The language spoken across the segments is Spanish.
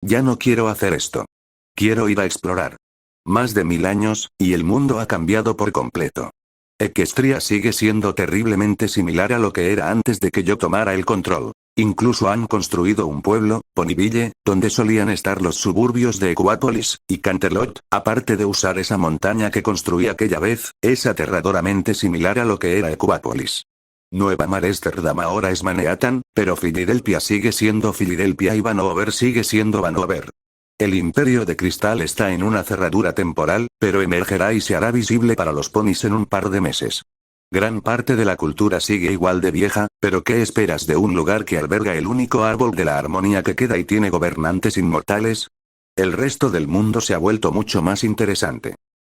ya no quiero hacer esto. Quiero ir a explorar. Más de 1000 años, y el mundo ha cambiado por completo. Equestria sigue siendo terriblemente similar a lo que era antes de que yo tomara el control. Incluso han construido un pueblo, Ponyville, donde solían estar los suburbios de Equapolis, y Canterlot, aparte de usar esa montaña que construí aquella vez, es aterradoramente similar a lo que era Equapolis. Nueva Amsterdam ahora es Manhattan, pero Filadelfia sigue siendo Filadelfia y Vanover sigue siendo Vanover. El Imperio de Cristal está en una cerradura temporal, pero emergerá y se hará visible para los ponis en un par de meses. Gran parte de la cultura sigue igual de vieja, pero ¿qué esperas de un lugar que alberga el único árbol de la armonía que queda y tiene gobernantes inmortales? El resto del mundo se ha vuelto mucho más interesante.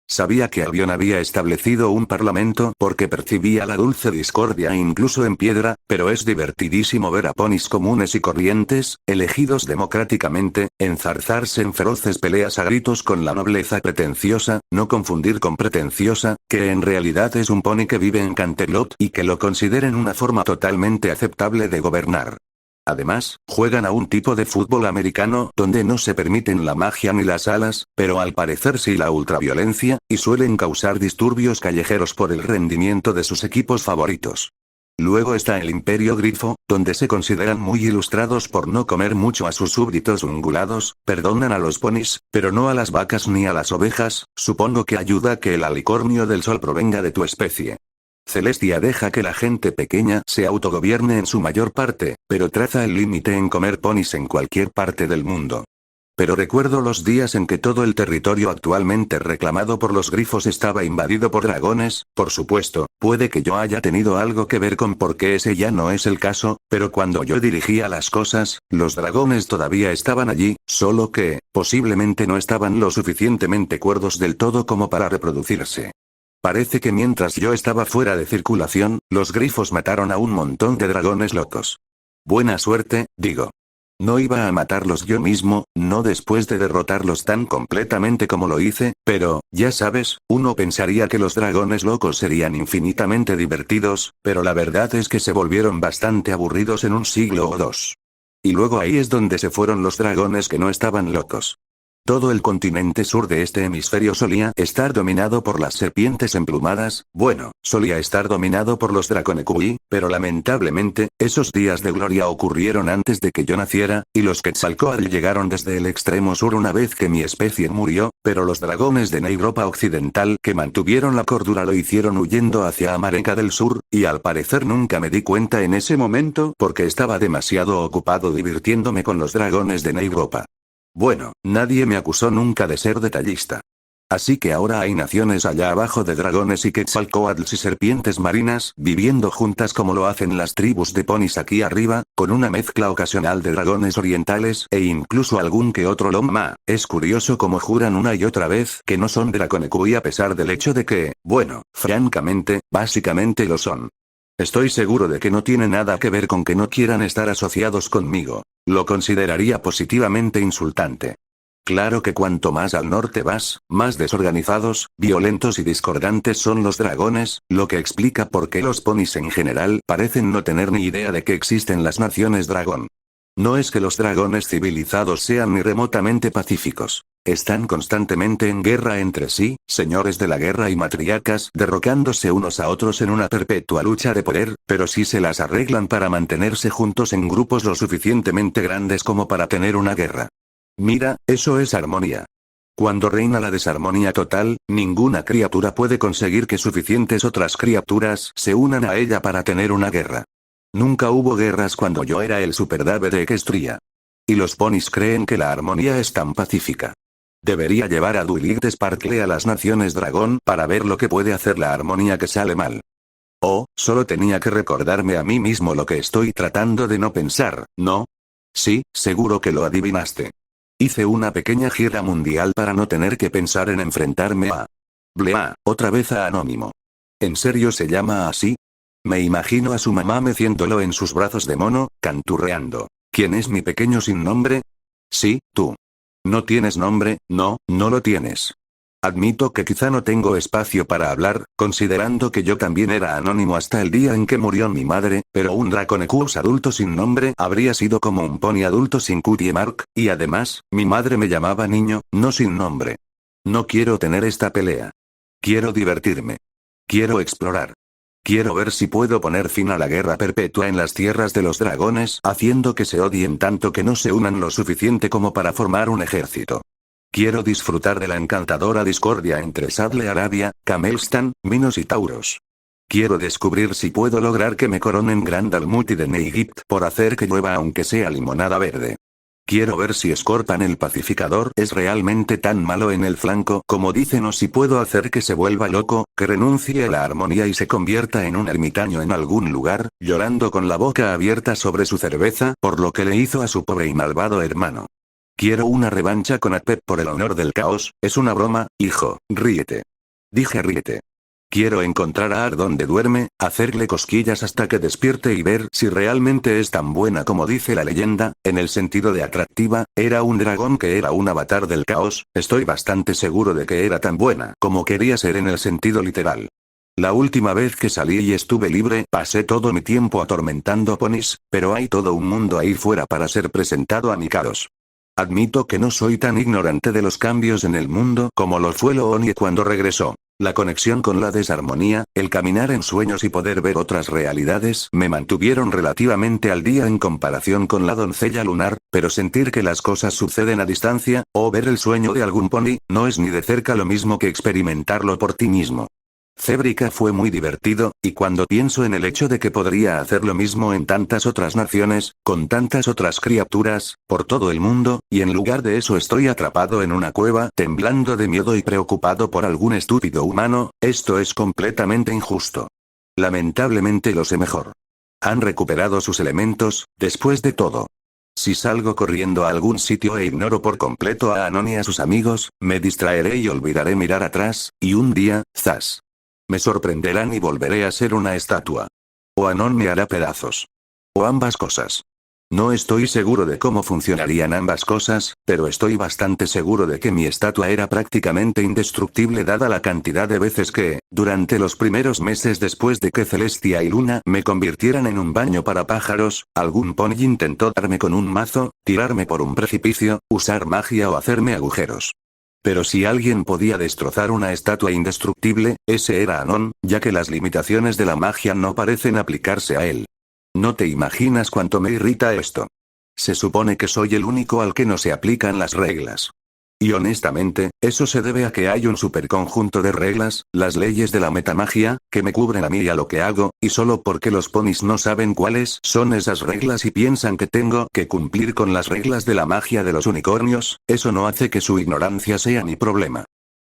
Sabía que Albion había establecido un parlamento porque percibía la dulce discordia incluso en piedra, pero es divertidísimo ver a ponis comunes y corrientes, elegidos democráticamente, enzarzarse en feroces peleas a gritos con la nobleza pretenciosa, no confundir con pretenciosa, que en realidad es un pony que vive en Canterlot y que lo consideren una forma totalmente aceptable de gobernar. Además, juegan a un tipo de fútbol americano donde no se permiten la magia ni las alas, pero al parecer sí la ultraviolencia, y suelen causar disturbios callejeros por el rendimiento de sus equipos favoritos. Luego está el Imperio Grifo, donde se consideran muy ilustrados por no comer mucho a sus súbditos ungulados, perdonan a los ponis, pero no a las vacas ni a las ovejas, supongo que ayuda que el alicornio del sol provenga de tu especie. Celestia deja que la gente pequeña se autogobierne en su mayor parte, pero traza el límite en comer ponis en cualquier parte del mundo. Pero recuerdo los días en que todo el territorio actualmente reclamado por los grifos estaba invadido por dragones, por supuesto, puede que yo haya tenido algo que ver con por qué ese ya no es el caso, pero cuando yo dirigía las cosas, los dragones todavía estaban allí, solo que, posiblemente no estaban lo suficientemente cuerdos del todo como para reproducirse. Parece que mientras yo estaba fuera de circulación, los grifos mataron a un montón de dragones locos. Buena suerte, digo. No iba a matarlos yo mismo, no después de derrotarlos tan completamente como lo hice, pero, ya sabes, uno pensaría que los dragones locos serían infinitamente divertidos, pero la verdad es que se volvieron bastante aburridos en un siglo o dos. Y luego ahí es donde se fueron los dragones que no estaban locos. Todo el continente sur de este hemisferio solía estar dominado por las serpientes emplumadas, bueno, solía estar dominado por los Draconecui, pero lamentablemente, esos días de gloria ocurrieron antes de que yo naciera, y los Quetzalcóatl llegaron desde el extremo sur una vez que mi especie murió, pero los dragones de Europa Occidental que mantuvieron la cordura lo hicieron huyendo hacia Amareka del Sur, y al parecer nunca me di cuenta en ese momento porque estaba demasiado ocupado divirtiéndome con los dragones de Europa. Bueno, nadie me acusó nunca de ser detallista. Así que ahora hay naciones allá abajo de dragones y quetzalcóatls y serpientes marinas viviendo juntas como lo hacen las tribus de ponis aquí arriba, con una mezcla ocasional de dragones orientales e incluso algún que otro loma. Es curioso cómo juran una y otra vez que no son Draconecui a pesar del hecho de que, bueno, francamente, básicamente lo son. Estoy seguro de que no tiene nada que ver con que no quieran estar asociados conmigo. Lo consideraría positivamente insultante. Claro que cuanto más al norte vas, más desorganizados, violentos y discordantes son los dragones, lo que explica por qué los ponis en general parecen no tener ni idea de que existen las naciones dragón. No es que los dragones civilizados sean ni remotamente pacíficos. Están constantemente en guerra entre sí, señores de la guerra y matriarcas derrocándose unos a otros en una perpetua lucha de poder, pero sí se las arreglan para mantenerse juntos en grupos lo suficientemente grandes como para tener una guerra. Mira, eso es armonía. Cuando reina la desarmonía total, ninguna criatura puede conseguir que suficientes otras criaturas se unan a ella para tener una guerra. Nunca hubo guerras cuando yo era el superdave de Equestria. Y los ponis creen que la armonía es tan pacífica. Debería llevar a Duilig de Sparkle a las naciones dragón para ver lo que puede hacer la armonía que sale mal. Oh, solo tenía que recordarme a mí mismo lo que estoy tratando de no pensar, ¿no? Sí, seguro que lo adivinaste. Hice una pequeña gira mundial para no tener que pensar en enfrentarme a... Blea, otra vez a Anónimo. ¿En serio se llama así? Me imagino a su mamá meciéndolo en sus brazos de mono, canturreando. ¿Quién es mi pequeño sin nombre? Sí, tú. No tienes nombre, no, no lo tienes. Admito que quizá no tengo espacio para hablar, considerando que yo también era anónimo hasta el día en que murió mi madre, pero un Draconecus adulto sin nombre habría sido como un pony adulto sin cutie mark, y además, mi madre me llamaba niño, no sin nombre. No quiero tener esta pelea. Quiero divertirme. Quiero explorar. Quiero ver si puedo poner fin a la guerra perpetua en las tierras de los dragones, haciendo que se odien tanto que no se unan lo suficiente como para formar un ejército. Quiero disfrutar de la encantadora discordia entre Sadle Arabia, Camelstan, Minos y Tauros. Quiero descubrir si puedo lograr que me coronen Grand Almuti de Negipt por hacer que llueva aunque sea limonada verde. Quiero ver si Scorpan el pacificador es realmente tan malo en el flanco como dicen o si puedo hacer que se vuelva loco, que renuncie a la armonía y se convierta en un ermitaño en algún lugar, llorando con la boca abierta sobre su cerveza por lo que le hizo a su pobre y malvado hermano. Quiero una revancha con Apep por el honor del caos, es una broma, hijo, ríete. Dije ríete. Quiero encontrar a Ar donde duerme, hacerle cosquillas hasta que despierte y ver si realmente es tan buena como dice la leyenda, en el sentido de atractiva, era un dragón que era un avatar del caos, estoy bastante seguro de que era tan buena como quería ser en el sentido literal. La última vez que salí y estuve libre pasé todo mi tiempo atormentando ponis, pero hay todo un mundo ahí fuera para ser presentado a mi caos. Admito que no soy tan ignorante de los cambios en el mundo como lo fue Loonie cuando regresó. La conexión con la desarmonía, el caminar en sueños y poder ver otras realidades me mantuvieron relativamente al día en comparación con la doncella lunar, pero sentir que las cosas suceden a distancia, o ver el sueño de algún pony, no es ni de cerca lo mismo que experimentarlo por ti mismo. Cébrica fue muy divertido, y cuando pienso en el hecho de que podría hacer lo mismo en tantas otras naciones, con tantas otras criaturas, por todo el mundo, y en lugar de eso estoy atrapado en una cueva, temblando de miedo y preocupado por algún estúpido humano, esto es completamente injusto. Lamentablemente lo sé mejor. Han recuperado sus elementos, después de todo. Si salgo corriendo a algún sitio e ignoro por completo a Anon y a sus amigos, me distraeré y olvidaré mirar atrás, y un día, zas. Me sorprenderán y volveré a ser una estatua. O Anon me hará pedazos. O ambas cosas. No estoy seguro de cómo funcionarían ambas cosas, pero estoy bastante seguro de que mi estatua era prácticamente indestructible dada la cantidad de veces que, durante los primeros meses después de que Celestia y Luna me convirtieran en un baño para pájaros, algún pony intentó darme con un mazo, tirarme por un precipicio, usar magia o hacerme agujeros. Pero si alguien podía destrozar una estatua indestructible, ese era Anon, ya que las limitaciones de la magia no parecen aplicarse a él. No te imaginas cuánto me irrita esto. Se supone que soy el único al que no se aplican las reglas. Y honestamente, eso se debe a que hay un superconjunto de reglas, las leyes de la metamagia, que me cubren a mí y a lo que hago, y solo porque los ponis no saben cuáles son esas reglas y piensan que tengo que cumplir con las reglas de la magia de los unicornios, eso no hace que su ignorancia sea mi problema.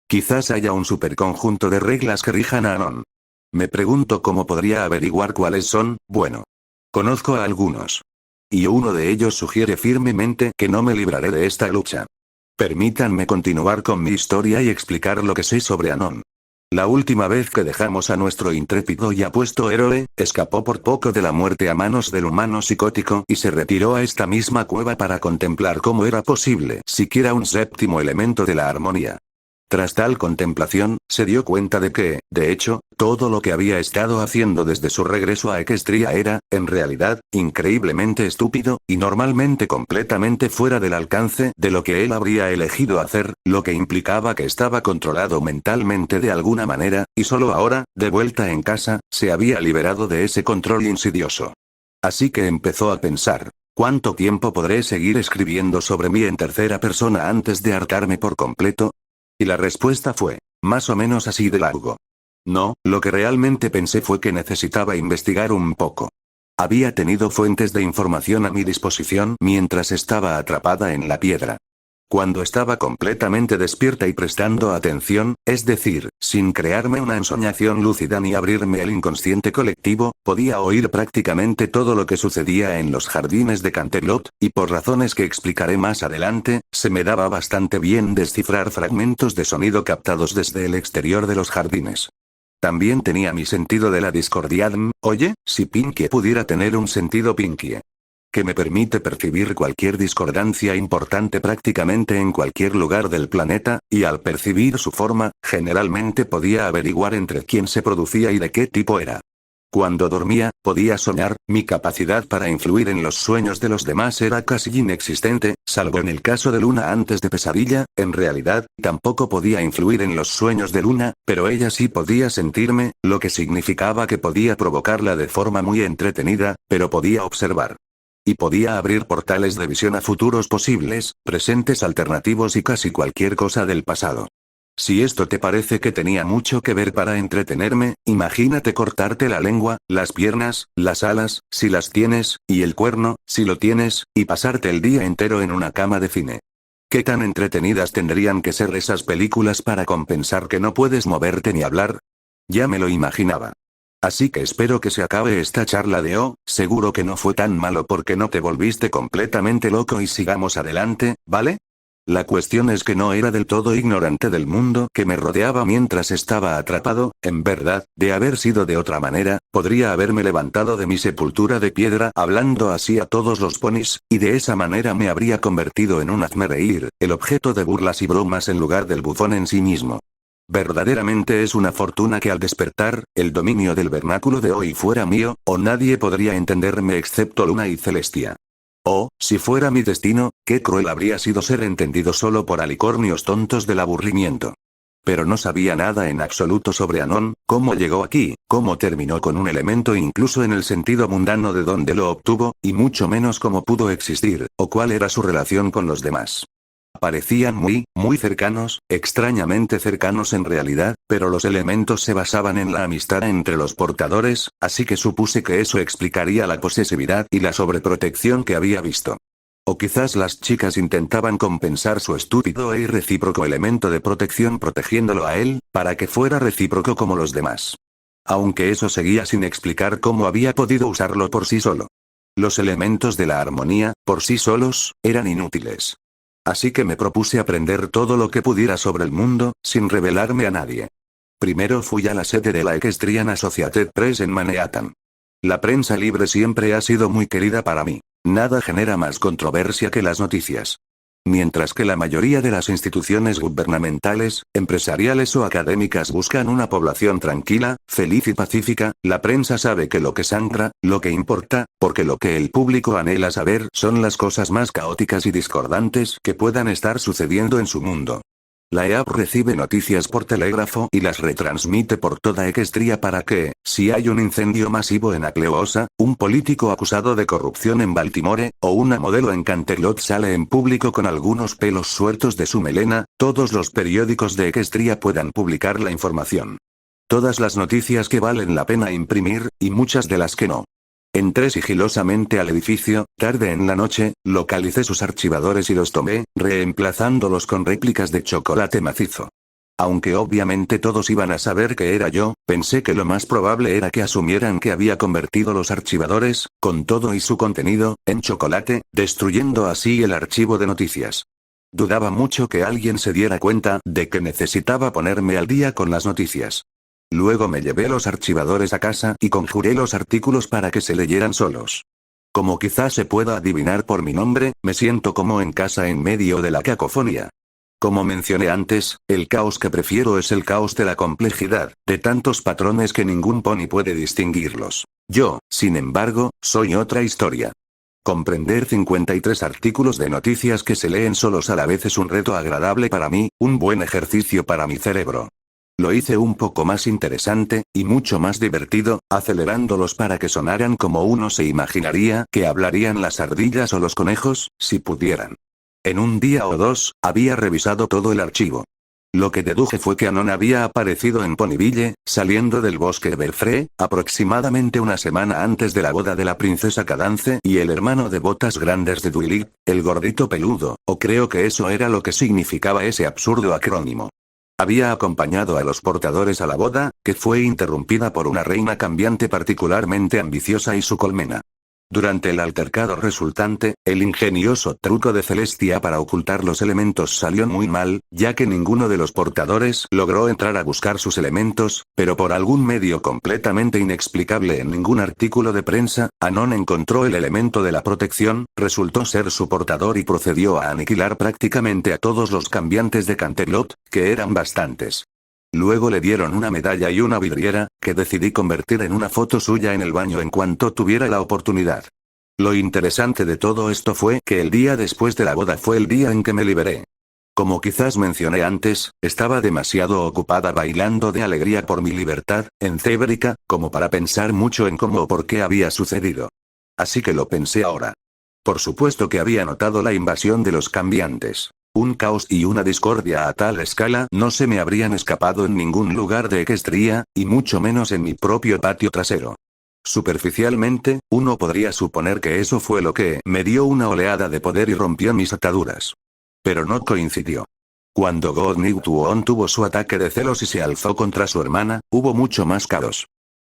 Quizás haya un superconjunto de reglas que rijan a Anon. Me pregunto cómo podría averiguar cuáles son, bueno. Conozco a algunos. Y uno de ellos sugiere firmemente que no me libraré de esta lucha. Permítanme continuar con mi historia y explicar lo que sé sobre Anon. La última vez que dejamos a nuestro intrépido y apuesto héroe, escapó por poco de la muerte a manos del humano psicótico y se retiró a esta misma cueva para contemplar cómo era posible siquiera un séptimo elemento de la armonía. Tras tal contemplación, se dio cuenta de que, de hecho, todo lo que había estado haciendo desde su regreso a Equestria era, en realidad, increíblemente estúpido, y normalmente completamente fuera del alcance de lo que él habría elegido hacer, lo que implicaba que estaba controlado mentalmente de alguna manera, y solo ahora, de vuelta en casa, se había liberado de ese control insidioso. Así que empezó a pensar, ¿cuánto tiempo podré seguir escribiendo sobre mí en tercera persona antes de hartarme por completo? Y la respuesta fue, más o menos así de largo. No, lo que realmente pensé fue que necesitaba investigar un poco. Había tenido fuentes de información a mi disposición mientras estaba atrapada en la piedra. Cuando estaba completamente despierta y prestando atención, es decir, sin crearme una ensoñación lúcida ni abrirme el inconsciente colectivo, podía oír prácticamente todo lo que sucedía en los jardines de Canterlot, y por razones que explicaré más adelante, se me daba bastante bien descifrar fragmentos de sonido captados desde el exterior de los jardines. También tenía mi sentido de la discordia. Oye, si Pinkie pudiera tener un sentido Pinkie. que me permite percibir cualquier discordancia importante prácticamente en cualquier lugar del planeta, y al percibir su forma, generalmente podía averiguar entre quién se producía y de qué tipo era. Cuando dormía, podía soñar, mi capacidad para influir en los sueños de los demás era casi inexistente, salvo en el caso de Luna antes de pesadilla. En realidad, tampoco podía influir en los sueños de Luna, pero ella sí podía sentirme, lo que significaba que podía provocarla de forma muy entretenida, pero podía observar. Y podía abrir portales de visión a futuros posibles, presentes alternativos y casi cualquier cosa del pasado. Si esto te parece que tenía mucho que ver para entretenerme, imagínate cortarte la lengua, las piernas, las alas, si las tienes, y el cuerno, si lo tienes, y pasarte el día entero en una cama de cine. ¿Qué tan entretenidas tendrían que ser esas películas para compensar que no puedes moverte ni hablar? Ya me lo imaginaba. Así que espero que se acabe esta charla de seguro que no fue tan malo porque no te volviste completamente loco y sigamos adelante, ¿vale? La cuestión es que no era del todo ignorante del mundo que me rodeaba mientras estaba atrapado, en verdad, de haber sido de otra manera, podría haberme levantado de mi sepultura de piedra hablando así a todos los ponis, y de esa manera me habría convertido en un hazmerreír, el objeto de burlas y bromas en lugar del bufón en sí mismo. Verdaderamente es una fortuna que al despertar, el dominio del vernáculo de hoy fuera mío, o nadie podría entenderme excepto Luna y Celestia. Oh, si fuera mi destino, qué cruel habría sido ser entendido solo por alicornios tontos del aburrimiento. Pero no sabía nada en absoluto sobre Anon, cómo llegó aquí, cómo terminó con un elemento incluso en el sentido mundano de dónde lo obtuvo, y mucho menos cómo pudo existir, o cuál era su relación con los demás. Parecían muy cercanos, extrañamente cercanos en realidad, pero los elementos se basaban en la amistad entre los portadores, así que supuse que eso explicaría la posesividad y la sobreprotección que había visto. O quizás las chicas intentaban compensar su estúpido e irrecíproco elemento de protección protegiéndolo a él, para que fuera recíproco como los demás. Aunque eso seguía sin explicar cómo había podido usarlo por sí solo. Los elementos de la armonía, por sí solos, eran inútiles. Así que me propuse aprender todo lo que pudiera sobre el mundo, sin revelarme a nadie. Primero fui a la sede de la Equestrian Associated Press en Manhattan. La prensa libre siempre ha sido muy querida para mí. Nada genera más controversia que las noticias. Mientras que la mayoría de las instituciones gubernamentales, empresariales o académicas buscan una población tranquila, feliz y pacífica, la prensa sabe que lo que sangra, lo que importa, porque lo que el público anhela saber son las cosas más caóticas y discordantes que puedan estar sucediendo en su mundo. La EAP recibe noticias por telégrafo y las retransmite por toda Equestria para que, si hay un incendio masivo en Acleosa, un político acusado de corrupción en Baltimore, o una modelo en Canterlot sale en público con algunos pelos sueltos de su melena, todos los periódicos de Equestria puedan publicar la información. Todas las noticias que valen la pena imprimir, y muchas de las que no. Entré sigilosamente al edificio, tarde en la noche, localicé sus archivadores y los tomé, reemplazándolos con réplicas de chocolate macizo. Aunque obviamente todos iban a saber que era yo, pensé que lo más probable era que asumieran que había convertido los archivadores, con todo y su contenido, en chocolate, destruyendo así el archivo de noticias. Dudaba mucho que alguien se diera cuenta de que necesitaba ponerme al día con las noticias. Luego me llevé los archivadores a casa y conjuré los artículos para que se leyeran solos. Como quizás se pueda adivinar por mi nombre, me siento como en casa en medio de la cacofonía. Como mencioné antes, el caos que prefiero es el caos de la complejidad, de tantos patrones que ningún pony puede distinguirlos. Yo, sin embargo, soy otra historia. Comprender 53 artículos de noticias que se leen solos a la vez es un reto agradable para mí, un buen ejercicio para mi cerebro. Lo hice un poco más interesante, y mucho más divertido, acelerándolos para que sonaran como uno se imaginaría que hablarían las ardillas o los conejos, si pudieran. En un día o dos, había revisado todo el archivo. Lo que deduje fue que Anon había aparecido en Ponyville, saliendo del bosque de Belfré, aproximadamente una semana antes de la boda de la princesa Cadance y el hermano de botas grandes de Duilip, el gordito peludo, o creo que eso era lo que significaba ese absurdo acrónimo. Había acompañado a los portadores a la boda, que fue interrumpida por una reina cambiante particularmente ambiciosa y su colmena. Durante el altercado resultante, el ingenioso truco de Celestia para ocultar los elementos salió muy mal, ya que ninguno de los portadores logró entrar a buscar sus elementos, pero por algún medio completamente inexplicable en ningún artículo de prensa, Anon encontró el elemento de la protección, resultó ser su portador y procedió a aniquilar prácticamente a todos los cambiantes de Canterlot, que eran bastantes. Luego le dieron una medalla y una vidriera, que decidí convertir en una foto suya en el baño en cuanto tuviera la oportunidad. Lo interesante de todo esto fue que el día después de la boda fue el día en que me liberé. Como quizás mencioné antes, estaba demasiado ocupada bailando de alegría por mi libertad, en Cébrica, como para pensar mucho en cómo o por qué había sucedido. Así que lo pensé ahora. Por supuesto que había notado la invasión de los cambiantes. Un caos y una discordia a tal escala no se me habrían escapado en ningún lugar de Equestria, y mucho menos en mi propio patio trasero. Superficialmente, uno podría suponer que eso fue lo que me dio una oleada de poder y rompió mis ataduras. Pero no coincidió. Cuando God-Nigtuon tuvo su ataque de celos y se alzó contra su hermana, hubo mucho más caos.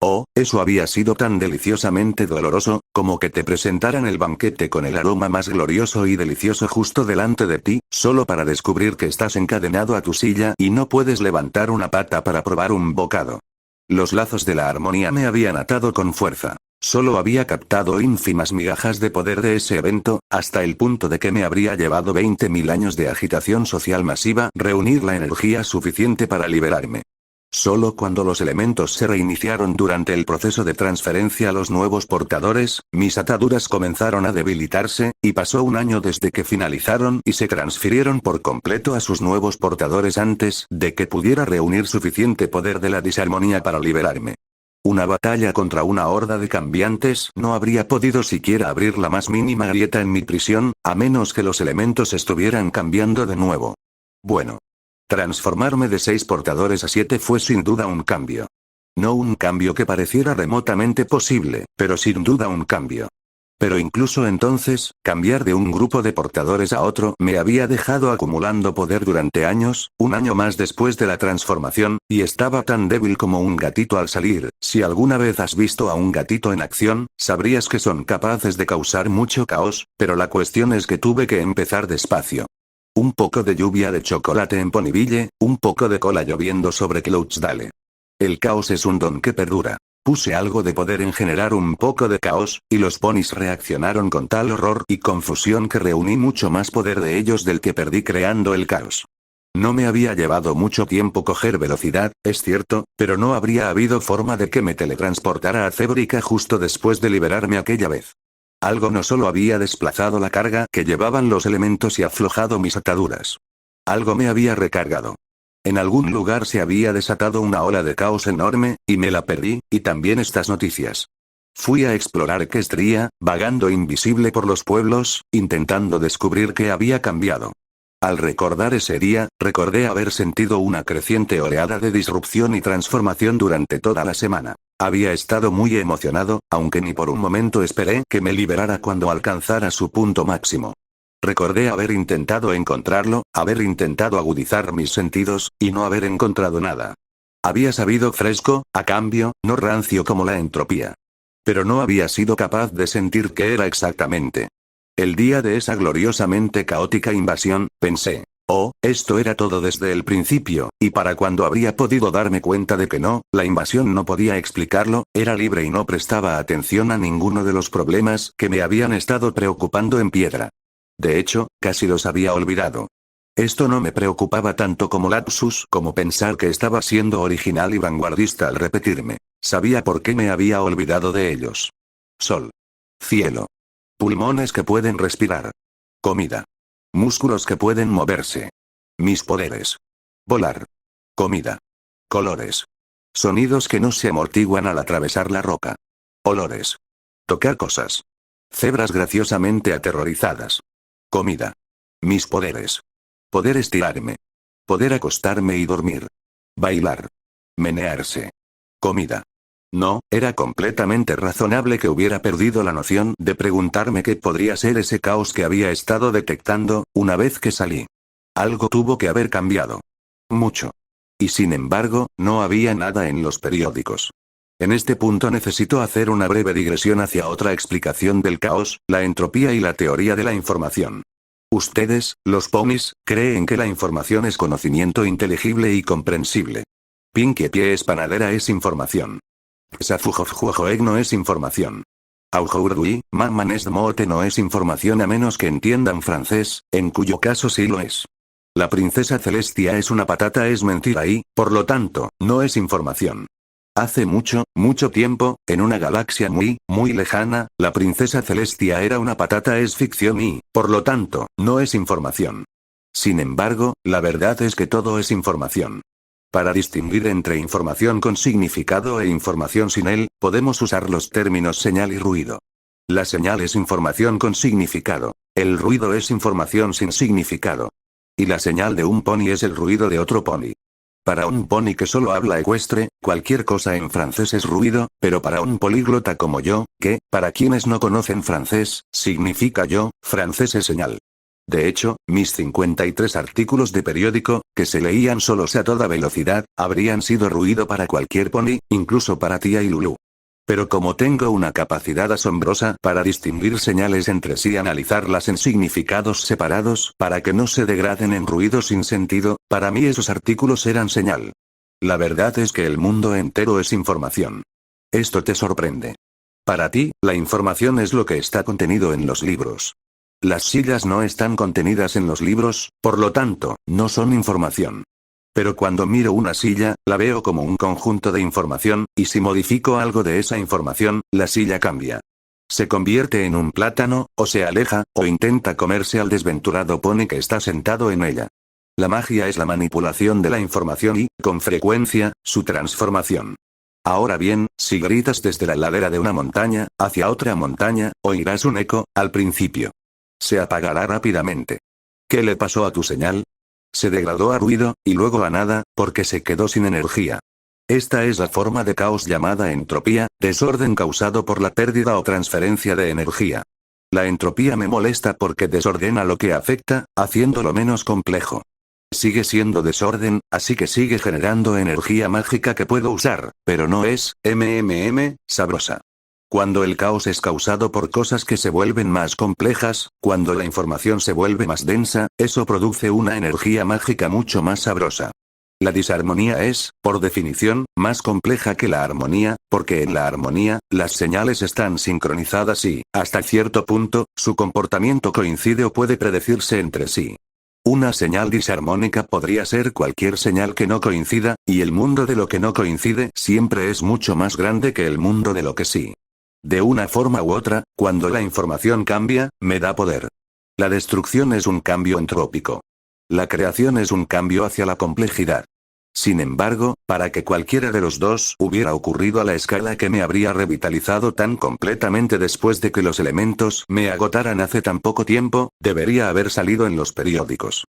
Oh, eso había sido tan deliciosamente doloroso, como que te presentaran el banquete con el aroma más glorioso y delicioso justo delante de ti, solo para descubrir que estás encadenado a tu silla y no puedes levantar una pata para probar un bocado. Los lazos de la armonía me habían atado con fuerza. Solo había captado ínfimas migajas de poder de ese evento, hasta el punto de que me habría llevado 20.000 años de agitación social masiva reunir la energía suficiente para liberarme. Solo cuando los elementos se reiniciaron durante el proceso de transferencia a los nuevos portadores, mis ataduras comenzaron a debilitarse, y pasó un año desde que finalizaron y se transfirieron por completo a sus nuevos portadores antes de que pudiera reunir suficiente poder de la disarmonía para liberarme. Una batalla contra una horda de cambiantes no habría podido siquiera abrir la más mínima grieta en mi prisión, a menos que los elementos estuvieran cambiando de nuevo. Bueno. Transformarme de 6 portadores a 7 fue sin duda un cambio. No un cambio que pareciera remotamente posible, pero sin duda un cambio. Pero incluso entonces, cambiar de un grupo de portadores a otro me había dejado acumulando poder durante años, un año más después de la transformación, y estaba tan débil como un gatito al salir. Si alguna vez has visto a un gatito en acción, sabrías que son capaces de causar mucho caos, pero la cuestión es que tuve que empezar despacio. Un poco de lluvia de chocolate en Ponyville, un poco de cola lloviendo sobre Cloudsdale. El caos es un don que perdura. Puse algo de poder en generar un poco de caos, y los ponis reaccionaron con tal horror y confusión que reuní mucho más poder de ellos del que perdí creando el caos. No me había llevado mucho tiempo coger velocidad, es cierto, pero no habría habido forma de que me teletransportara a Cébrica justo después de liberarme aquella vez. Algo no solo había desplazado la carga que llevaban los elementos y aflojado mis ataduras. Algo me había recargado. En algún lugar se había desatado una ola de caos enorme, y me la perdí, y también estas noticias. Fui a explorar Equestria, vagando invisible por los pueblos, intentando descubrir qué había cambiado. Al recordar ese día, recordé haber sentido una creciente oleada de disrupción y transformación durante toda la semana. Había estado muy emocionado, aunque ni por un momento esperé que me liberara cuando alcanzara su punto máximo. Recordé haber intentado encontrarlo, haber intentado agudizar mis sentidos, y no haber encontrado nada. Había sabido fresco, a cambio, no rancio como la entropía. Pero no había sido capaz de sentir qué era exactamente. El día de esa gloriosamente caótica invasión, pensé. Oh, esto era todo desde el principio, y para cuando habría podido darme cuenta de que no, la invasión no podía explicarlo, era libre y no prestaba atención a ninguno de los problemas que me habían estado preocupando en piedra. De hecho, casi los había olvidado. Esto no me preocupaba tanto como lapsus como pensar que estaba siendo original y vanguardista al repetirme. Sabía por qué me había olvidado de ellos. Sol. Cielo. Pulmones que pueden respirar. Comida. Músculos que pueden moverse. Mis poderes. Volar. Comida. Colores. Sonidos que no se amortiguan al atravesar la roca. Olores. Tocar cosas. Cebras graciosamente aterrorizadas. Comida. Mis poderes. Poder estirarme. Poder acostarme y dormir. Bailar. Menearse. Comida. No, era completamente razonable que hubiera perdido la noción de preguntarme qué podría ser ese caos que había estado detectando, una vez que salí. Algo tuvo que haber cambiado. Mucho. Y sin embargo, no había nada en los periódicos. En este punto necesito hacer una breve digresión hacia otra explicación del caos, la entropía y la teoría de la información. Ustedes, los ponis, creen que la información es conocimiento inteligible y comprensible. Pinkie Pie es panadera es información. Safujofujoeg no es información. Aujourdui, Mamman es mote no es información a menos que entiendan francés, en cuyo caso sí lo es. La princesa Celestia es una patata es mentira y, por lo tanto, no es información. Hace mucho, mucho tiempo, en una galaxia muy, muy lejana, la princesa Celestia era una patata es ficción y, por lo tanto, no es información. Sin embargo, la verdad es que todo es información. Para distinguir entre información con significado e información sin él, podemos usar los términos señal y ruido. La señal es información con significado. El ruido es información sin significado. Y la señal de un pony es el ruido de otro pony. Para un pony que solo habla ecuestre, cualquier cosa en francés es ruido, pero para un políglota como yo, que, para quienes no conocen francés, significa yo, francés es señal. De hecho, mis 53 artículos de periódico, que se leían solos a toda velocidad, habrían sido ruido para cualquier pony, incluso para Tía y Lulu. Pero como tengo una capacidad asombrosa para distinguir señales entre sí y analizarlas en significados separados para que no se degraden en ruido sin sentido, para mí esos artículos eran señal. La verdad es que el mundo entero es información. Esto te sorprende. Para ti, la información es lo que está contenido en los libros. Las sillas no están contenidas en los libros, por lo tanto, no son información. Pero cuando miro una silla, la veo como un conjunto de información, y si modifico algo de esa información, la silla cambia. Se convierte en un plátano, o se aleja, o intenta comerse al desventurado pony que está sentado en ella. La magia es la manipulación de la información y, con frecuencia, su transformación. Ahora bien, si gritas desde la ladera de una montaña, hacia otra montaña, oirás un eco, al principio. Se apagará rápidamente. ¿Qué le pasó a tu señal? Se degradó a ruido, y luego a nada, porque se quedó sin energía. Esta es la forma de caos llamada entropía, desorden causado por la pérdida o transferencia de energía. La entropía me molesta porque desordena lo que afecta, haciéndolo menos complejo. Sigue siendo desorden, así que sigue generando energía mágica que puedo usar, pero no es, sabrosa. Cuando el caos es causado por cosas que se vuelven más complejas, cuando la información se vuelve más densa, eso produce una energía mágica mucho más sabrosa. La disarmonía es, por definición, más compleja que la armonía, porque en la armonía, las señales están sincronizadas y, hasta cierto punto, su comportamiento coincide o puede predecirse entre sí. Una señal disarmónica podría ser cualquier señal que no coincida, y el mundo de lo que no coincide siempre es mucho más grande que el mundo de lo que sí. De una forma u otra, cuando la información cambia, me da poder. La destrucción es un cambio entrópico. La creación es un cambio hacia la complejidad. Sin embargo, para que cualquiera de los dos hubiera ocurrido a la escala que me habría revitalizado tan completamente después de que los elementos me agotaran hace tan poco tiempo, debería haber salido en los periódicos.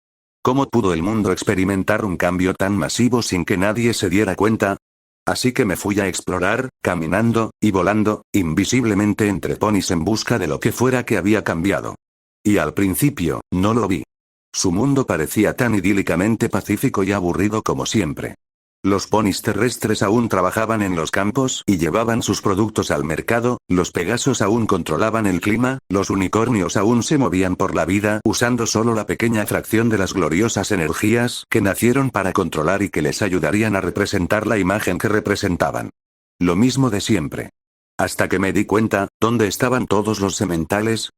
¿Cómo pudo el mundo experimentar un cambio tan masivo sin que nadie se diera cuenta? Así que me fui a explorar, caminando, y volando, invisiblemente entre ponis en busca de lo que fuera que había cambiado. Y al principio, no lo vi. Su mundo parecía tan idílicamente pacífico y aburrido como siempre. Los ponis terrestres aún trabajaban en los campos y llevaban sus productos al mercado, los pegasos aún controlaban el clima, los unicornios aún se movían por la vida usando solo la pequeña fracción de las gloriosas energías que nacieron para controlar y que les ayudarían a representar la imagen que representaban. Lo mismo de siempre. Hasta que me di cuenta, ¿dónde estaban todos los sementales?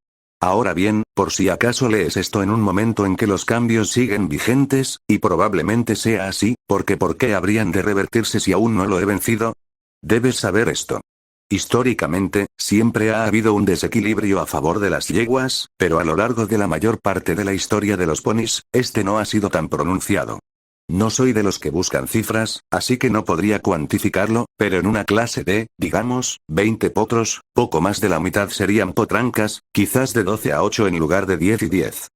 Ahora bien, por si acaso lees esto en un momento en que los cambios siguen vigentes, y probablemente sea así, porque ¿por qué habrían de revertirse si aún no lo he vencido? Debes saber esto. Históricamente, siempre ha habido un desequilibrio a favor de las yeguas, pero a lo largo de la mayor parte de la historia de los ponis, este no ha sido tan pronunciado. No soy de los que buscan cifras, así que no podría cuantificarlo, pero en una clase de, digamos, 20 potros, poco más de la mitad serían potrancas, quizás de 12 a 8 en lugar de 10 y 10.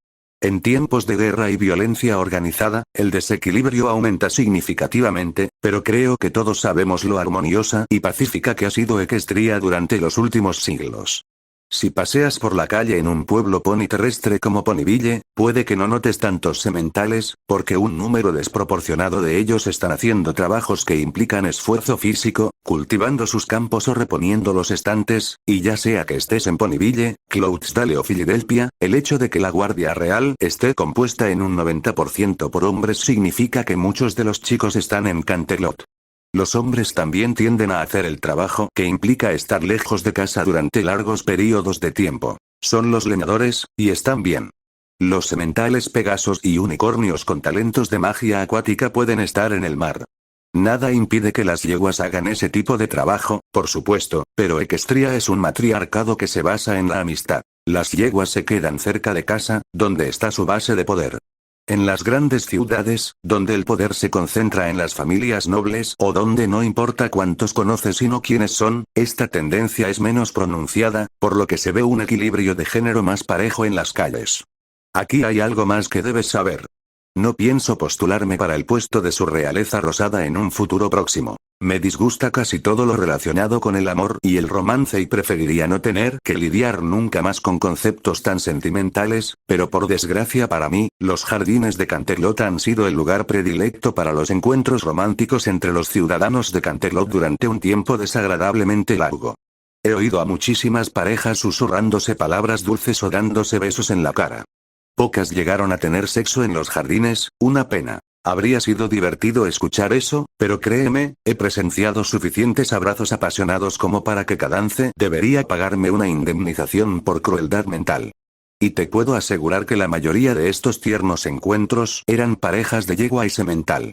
En tiempos de guerra y violencia organizada, el desequilibrio aumenta significativamente, pero creo que todos sabemos lo armoniosa y pacífica que ha sido Equestria durante los últimos siglos. Si paseas por la calle en un pueblo pony terrestre como Ponyville, puede que no notes tantos sementales, porque un número desproporcionado de ellos están haciendo trabajos que implican esfuerzo físico, cultivando sus campos o reponiendo los estantes, y ya sea que estés en Ponyville, Cloudsdale o Filadelfia, el hecho de que la Guardia Real esté compuesta en un 90% por hombres significa que muchos de los chicos están en Canterlot. Los hombres también tienden a hacer el trabajo que implica estar lejos de casa durante largos periodos de tiempo. Son los leñadores, y están bien. Los sementales pegasos y unicornios con talentos de magia acuática pueden estar en el mar. Nada impide que las yeguas hagan ese tipo de trabajo, por supuesto, pero Equestria es un matriarcado que se basa en la amistad. Las yeguas se quedan cerca de casa, donde está su base de poder. En las grandes ciudades, donde el poder se concentra en las familias nobles o donde no importa cuántos conoces sino quiénes son, esta tendencia es menos pronunciada, por lo que se ve un equilibrio de género más parejo en las calles. Aquí hay algo más que debes saber. No pienso postularme para el puesto de su realeza rosada en un futuro próximo. Me disgusta casi todo lo relacionado con el amor y el romance y preferiría no tener que lidiar nunca más con conceptos tan sentimentales, pero por desgracia para mí, los jardines de Canterlot han sido el lugar predilecto para los encuentros románticos entre los ciudadanos de Canterlot durante un tiempo desagradablemente largo. He oído a muchísimas parejas susurrándose palabras dulces o dándose besos en la cara. Pocas llegaron a tener sexo en los jardines, una pena. Habría sido divertido escuchar eso, pero créeme, he presenciado suficientes abrazos apasionados como para que Cadance debería pagarme una indemnización por crueldad mental. Y te puedo asegurar que la mayoría de estos tiernos encuentros eran parejas de yegua y semental.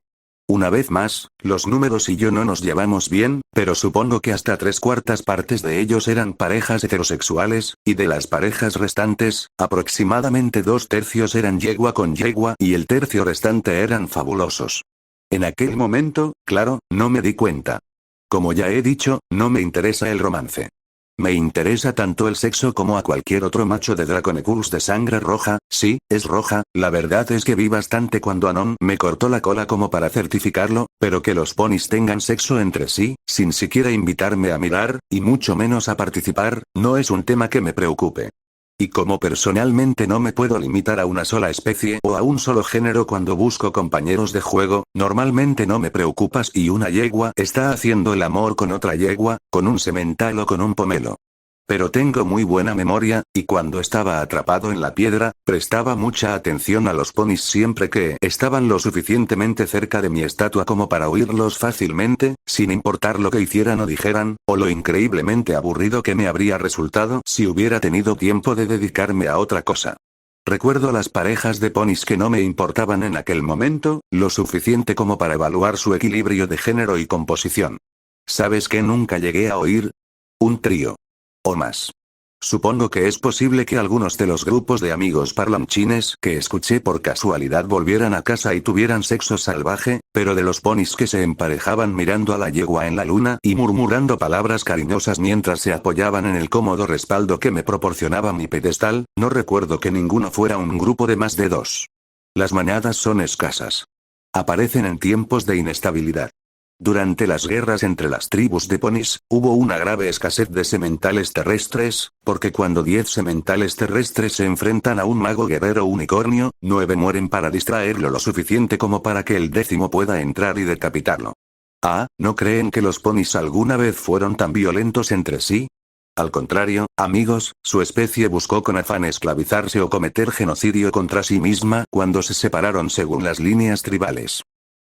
Una vez más, los números y yo no nos llevamos bien, pero supongo que hasta 3/4 partes de ellos eran parejas heterosexuales, y de las parejas restantes, aproximadamente 2/3 eran yegua con yegua y el tercio restante eran fabulosos. En aquel momento, claro, no me di cuenta. Como ya he dicho, no me interesa el romance. Me interesa tanto el sexo como a cualquier otro macho de Draconequus de sangre roja. Sí, es roja, la verdad es que vi bastante cuando Anon me cortó la cola como para certificarlo, pero que los ponis tengan sexo entre sí, sin siquiera invitarme a mirar, y mucho menos a participar, no es un tema que me preocupe. Y como personalmente no me puedo limitar a una sola especie o a un solo género cuando busco compañeros de juego, normalmente no me preocupa si una yegua está haciendo el amor con otra yegua, con un semental o con un pomelo. Pero tengo muy buena memoria, y cuando estaba atrapado en la piedra, prestaba mucha atención a los ponis siempre que estaban lo suficientemente cerca de mi estatua como para oírlos fácilmente, sin importar lo que hicieran o dijeran, o lo increíblemente aburrido que me habría resultado si hubiera tenido tiempo de dedicarme a otra cosa. Recuerdo las parejas de ponis que no me importaban en aquel momento, lo suficiente como para evaluar su equilibrio de género y composición. ¿Sabes qué nunca llegué a oír? Un trío. O más. Supongo que es posible que algunos de los grupos de amigos parlanchines que escuché por casualidad volvieran a casa y tuvieran sexo salvaje, pero de los ponis que se emparejaban mirando a la yegua en la luna y murmurando palabras cariñosas mientras se apoyaban en el cómodo respaldo que me proporcionaba mi pedestal, no recuerdo que ninguno fuera un grupo de más de 2. Las manadas son escasas. Aparecen en tiempos de inestabilidad. Durante las guerras entre las tribus de ponis, hubo una grave escasez de sementales terrestres, porque cuando 10 sementales terrestres se enfrentan a un mago guerrero unicornio, 9 mueren para distraerlo lo suficiente como para que el 10º pueda entrar y decapitarlo. Ah, ¿no creen que los ponis alguna vez fueron tan violentos entre sí? Al contrario, amigos, su especie buscó con afán esclavizarse o cometer genocidio contra sí misma cuando se separaron según las líneas tribales.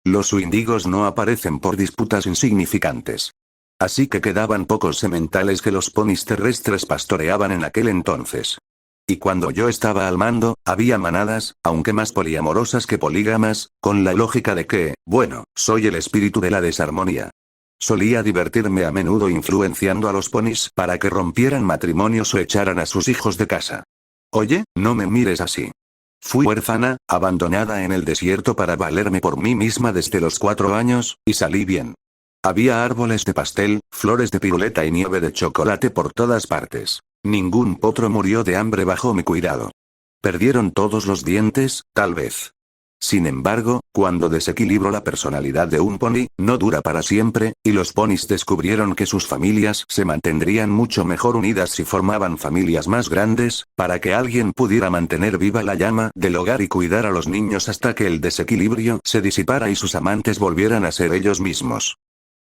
Los Windigos no aparecen por disputas insignificantes. Así que quedaban pocos sementales que los ponis terrestres pastoreaban en aquel entonces. Y cuando yo estaba al mando, había manadas, aunque más poliamorosas que polígamas, con la lógica de que, bueno, soy el espíritu de la desarmonía. Solía divertirme a menudo influenciando a los ponis para que rompieran matrimonios o echaran a sus hijos de casa. Oye, no me mires así. Fui huérfana, abandonada en el desierto para valerme por mí misma desde los 4 años, y salí bien. Había árboles de pastel, flores de piruleta y nieve de chocolate por todas partes. Ningún potro murió de hambre bajo mi cuidado. Perdieron todos los dientes, tal vez. Sin embargo, cuando desequilibró la personalidad de un pony, no dura para siempre, y los ponis descubrieron que sus familias se mantendrían mucho mejor unidas si formaban familias más grandes, para que alguien pudiera mantener viva la llama del hogar y cuidar a los niños hasta que el desequilibrio se disipara y sus amantes volvieran a ser ellos mismos.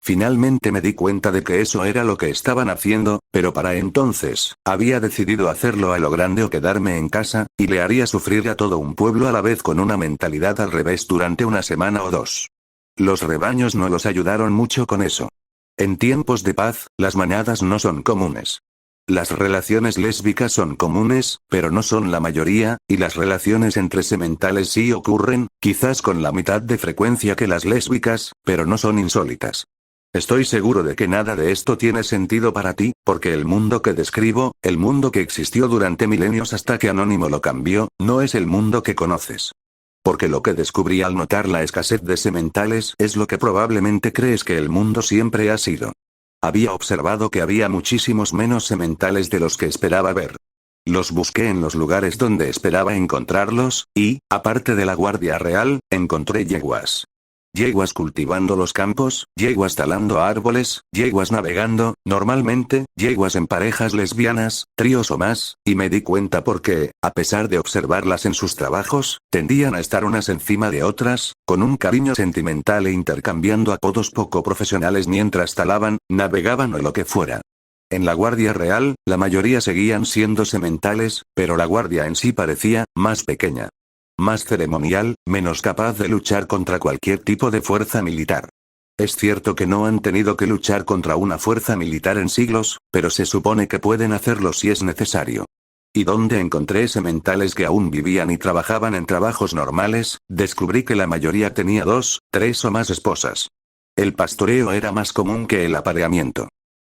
Finalmente me di cuenta de que eso era lo que estaban haciendo, pero para entonces, había decidido hacerlo a lo grande o quedarme en casa, y le haría sufrir a todo un pueblo a la vez con una mentalidad al revés durante una semana o dos. Los rebaños no los ayudaron mucho con eso. En tiempos de paz, las manadas no son comunes. Las relaciones lésbicas son comunes, pero no son la mayoría, y las relaciones entre sementales sí ocurren, quizás con la mitad de frecuencia que las lésbicas, pero no son insólitas. Estoy seguro de que nada de esto tiene sentido para ti, porque el mundo que describo, el mundo que existió durante milenios hasta que Anónimo lo cambió, no es el mundo que conoces. Porque lo que descubrí al notar la escasez de sementales es lo que probablemente crees que el mundo siempre ha sido. Había observado que había muchísimos menos sementales de los que esperaba ver. Los busqué en los lugares donde esperaba encontrarlos, y, aparte de la Guardia Real, encontré yeguas. Yeguas cultivando los campos, yeguas talando árboles, yeguas navegando, normalmente, yeguas en parejas lesbianas, tríos o más, y me di cuenta porque, a pesar de observarlas en sus trabajos, tendían a estar unas encima de otras, con un cariño sentimental e intercambiando apodos poco profesionales mientras talaban, navegaban o lo que fuera. En la Guardia Real, la mayoría seguían siendo sementales, pero la guardia en sí parecía más pequeña. Más ceremonial, menos capaz de luchar contra cualquier tipo de fuerza militar. Es cierto que no han tenido que luchar contra una fuerza militar en siglos, pero se supone que pueden hacerlo si es necesario. Y donde encontré sementales que aún vivían y trabajaban en trabajos normales, descubrí que la mayoría tenía 2, 3 o más esposas. El pastoreo era más común que el apareamiento.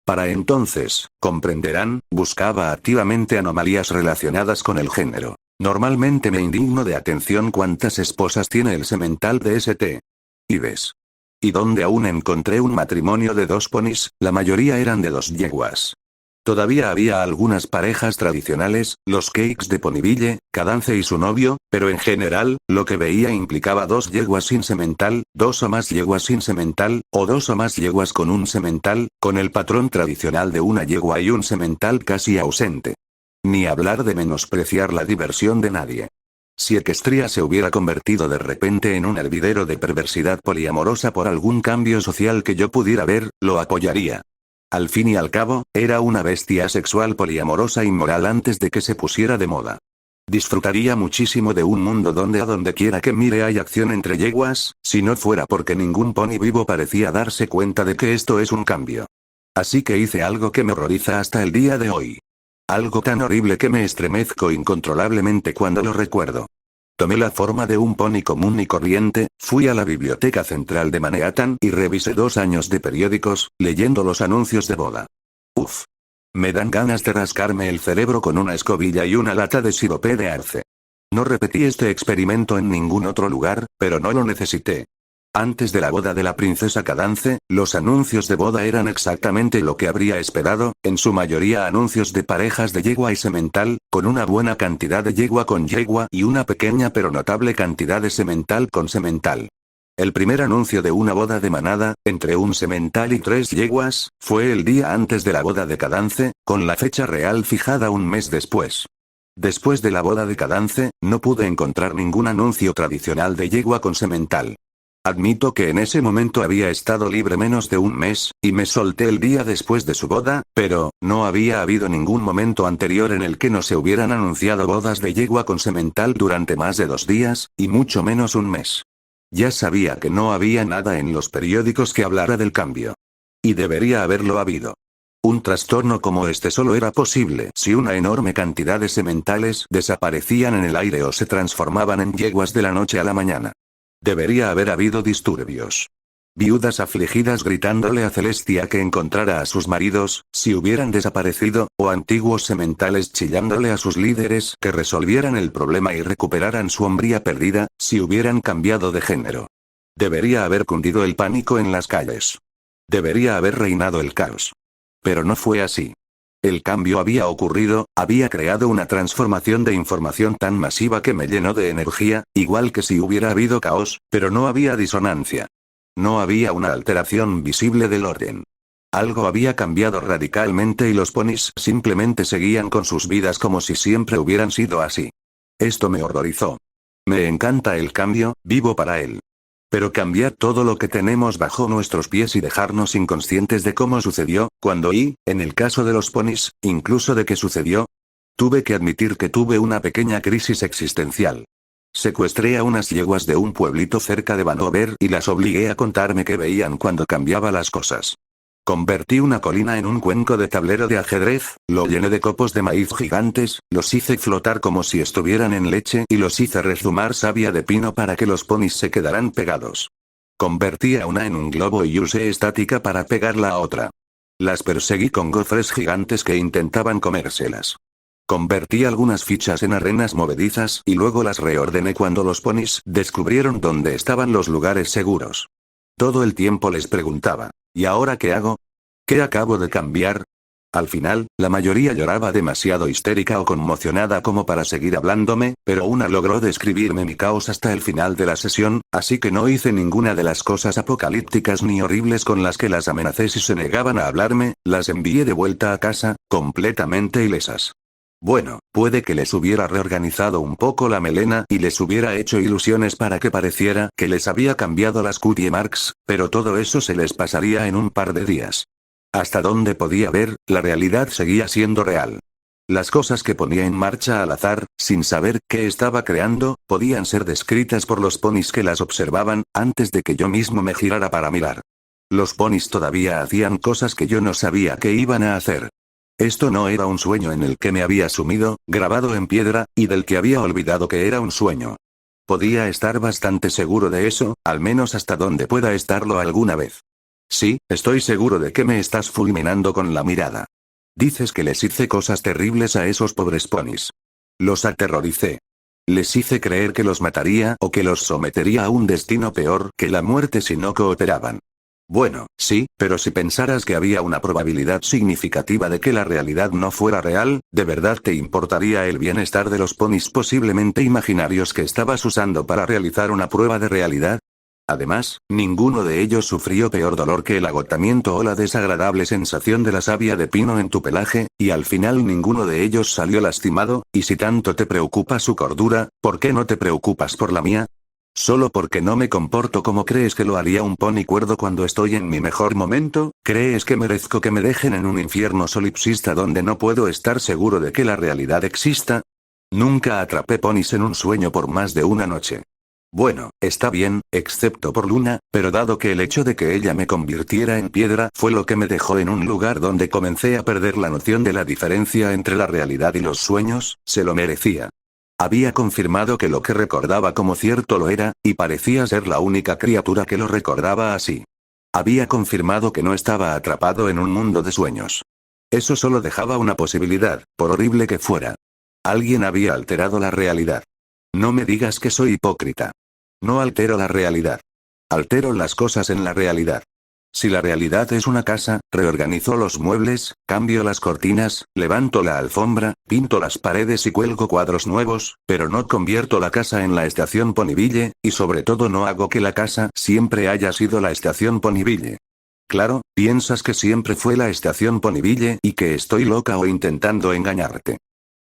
Para entonces, comprenderán, buscaba activamente anomalías relacionadas con el género. Normalmente me indigno de atención cuántas esposas tiene el semental de St. Ives. Y donde aún encontré un matrimonio de 2 ponis, la mayoría eran de 2 yeguas. Todavía había algunas parejas tradicionales, los cakes de Ponyville, Cadance y su novio, pero en general, lo que veía implicaba 2 yeguas sin semental, 2 o más yeguas sin semental, o 2 o más yeguas con un semental, con el patrón tradicional de una yegua y un semental casi ausente. Ni hablar de menospreciar la diversión de nadie. Si Equestria se hubiera convertido de repente en un hervidero de perversidad poliamorosa por algún cambio social que yo pudiera ver, lo apoyaría. Al fin y al cabo, era una bestia sexual poliamorosa inmoral antes de que se pusiera de moda. Disfrutaría muchísimo de un mundo donde a donde quiera que mire hay acción entre yeguas, si no fuera porque ningún pony vivo parecía darse cuenta de que esto es un cambio. Así que hice algo que me horroriza hasta el día de hoy. Algo tan horrible que me estremezco incontrolablemente cuando lo recuerdo. Tomé la forma de un pony común y corriente, fui a la biblioteca central de Manhattan y revisé 2 años de periódicos, leyendo los anuncios de boda. Uf. Me dan ganas de rascarme el cerebro con una escobilla y una lata de sirope de arce. No repetí este experimento en ningún otro lugar, pero no lo necesité. Antes de la boda de la princesa Cadance, los anuncios de boda eran exactamente lo que habría esperado, en su mayoría anuncios de parejas de yegua y semental, con una buena cantidad de yegua con yegua y una pequeña pero notable cantidad de semental con semental. El primer anuncio de una boda de manada, entre un semental y 3 yeguas, fue el día antes de la boda de Cadance, con la fecha real fijada un mes después. Después de la boda de Cadance, no pude encontrar ningún anuncio tradicional de yegua con semental. Admito que en ese momento había estado libre menos de un mes, y me solté el día después de su boda, pero, no había habido ningún momento anterior en el que no se hubieran anunciado bodas de yegua con semental durante más de 2 días, y mucho menos un mes. Ya sabía que no había nada en los periódicos que hablara del cambio. Y debería haberlo habido. Un trastorno como este solo era posible si una enorme cantidad de sementales desaparecían en el aire o se transformaban en yeguas de la noche a la mañana. Debería haber habido disturbios. Viudas afligidas gritándole a Celestia que encontrara a sus maridos, si hubieran desaparecido, o antiguos sementales chillándole a sus líderes que resolvieran el problema y recuperaran su hombría perdida, si hubieran cambiado de género. Debería haber cundido el pánico en las calles. Debería haber reinado el caos. Pero no fue así. El cambio había ocurrido, había creado una transformación de información tan masiva que me llenó de energía, igual que si hubiera habido caos, pero no había disonancia. No había una alteración visible del orden. Algo había cambiado radicalmente y los ponis simplemente seguían con sus vidas como si siempre hubieran sido así. Esto me horrorizó. Me encanta el cambio, vivo para él. Pero cambiar todo lo que tenemos bajo nuestros pies y dejarnos inconscientes de cómo sucedió, cuando y, en el caso de los ponis, incluso de qué sucedió. Tuve que admitir que tuve una pequeña crisis existencial. Secuestré a unas yeguas de un pueblito cerca de Vanover y las obligué a contarme qué veían cuando cambiaba las cosas. Convertí una colina en un cuenco de tablero de ajedrez, lo llené de copos de maíz gigantes, los hice flotar como si estuvieran en leche y los hice rezumar savia de pino para que los ponis se quedaran pegados. Convertí a una en un globo y usé estática para pegarla a otra. Las perseguí con gofres gigantes que intentaban comérselas. Convertí algunas fichas en arenas movedizas y luego las reordené cuando los ponis descubrieron dónde estaban los lugares seguros. Todo el tiempo les preguntaba, ¿y ahora qué hago? ¿Qué acabo de cambiar? Al final, la mayoría lloraba demasiado histérica o conmocionada como para seguir hablándome, pero una logró describirme mi caos hasta el final de la sesión, así que no hice ninguna de las cosas apocalípticas ni horribles con las que las amenacé si se negaban a hablarme, las envié de vuelta a casa, completamente ilesas. Bueno, puede que les hubiera reorganizado un poco la melena y les hubiera hecho ilusiones para que pareciera que les había cambiado las cutie marks, pero todo eso se les pasaría en un par de días. Hasta donde podía ver, la realidad seguía siendo real. Las cosas que ponía en marcha al azar, sin saber qué estaba creando, podían ser descritas por los ponis que las observaban, antes de que yo mismo me girara para mirar. Los ponis todavía hacían cosas que yo no sabía que iban a hacer. Esto no era un sueño en el que me había sumido, grabado en piedra, y del que había olvidado que era un sueño. Podía estar bastante seguro de eso, al menos hasta donde pueda estarlo alguna vez. Sí, estoy seguro de que me estás fulminando con la mirada. Dices que les hice cosas terribles a esos pobres ponis. Los aterroricé. Les hice creer que los mataría o que los sometería a un destino peor que la muerte si no cooperaban. Bueno, sí, pero si pensaras que había una probabilidad significativa de que la realidad no fuera real, ¿de verdad te importaría el bienestar de los ponis posiblemente imaginarios que estabas usando para realizar una prueba de realidad? Además, ninguno de ellos sufrió peor dolor que el agotamiento o la desagradable sensación de la savia de pino en tu pelaje, y al final ninguno de ellos salió lastimado, y si tanto te preocupa su cordura, ¿por qué no te preocupas por la mía? ¿Solo porque no me comporto como crees que lo haría un pony cuerdo cuando estoy en mi mejor momento? ¿Crees que merezco que me dejen en un infierno solipsista donde no puedo estar seguro de que la realidad exista? Nunca atrapé ponis en un sueño por más de una noche. Bueno, está bien, excepto por Luna, pero dado que el hecho de que ella me convirtiera en piedra fue lo que me dejó en un lugar donde comencé a perder la noción de la diferencia entre la realidad y los sueños, se lo merecía. Había confirmado que lo que recordaba como cierto lo era, y parecía ser la única criatura que lo recordaba así. Había confirmado que no estaba atrapado en un mundo de sueños. Eso solo dejaba una posibilidad, por horrible que fuera. Alguien había alterado la realidad. No me digas que soy hipócrita. No altero la realidad. Altero las cosas en la realidad. Si la realidad es una casa, reorganizo los muebles, cambio las cortinas, levanto la alfombra, pinto las paredes y cuelgo cuadros nuevos, pero no convierto la casa en la estación Ponyville, y sobre todo no hago que la casa siempre haya sido la estación Ponyville. Claro, piensas que siempre fue la estación Ponyville y que estoy loca o intentando engañarte.